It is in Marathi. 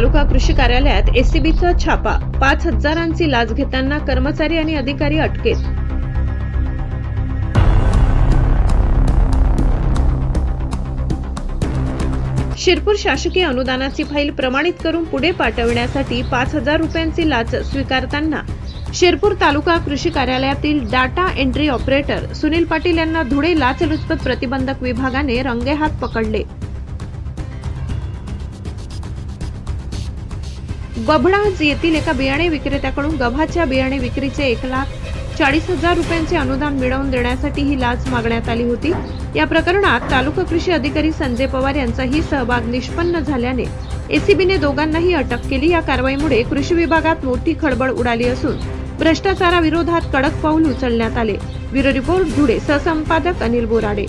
तालुका कृषी कार्यालयात एसीबीचा छापा, 5,000ची लाच घेताना कर्मचारी आणि अधिकारी अटकेत। शिरपूर शासकीय अनुदानाची फाईल प्रमाणित करून पुढे पाठविण्यासाठी 5,000 रुपयांची लाच स्वीकारताना शिरपूर तालुका कृषी कार्यालयातील data entry operator Sunil Patil यांना धुळे लाचलुचपत प्रतिबंधक विभागाने रंगेहात पकडले। बबडाज येथील एका बियाणे विक्रेत्याकडून गव्हाच्या बियाणे विक्रीचे 1,40,000 रुपयांचे अनुदान मिळवून देण्यासाठी ही लाच मागण्यात आली होती। या प्रकरणात तालुका कृषी अधिकारी संजय पवार यांचाही सहभाग निष्पन्न झाल्याने एसीबीने दोघांनाही अटक केली। या कारवाईमुळे कृषी विभागात मोठी खळबळ उडाली असून भ्रष्टाचाराविरोधात कडक पाऊल उचलण्यात आले। Bureau report, Dhule. सहसंपादक अनिल बोराडे।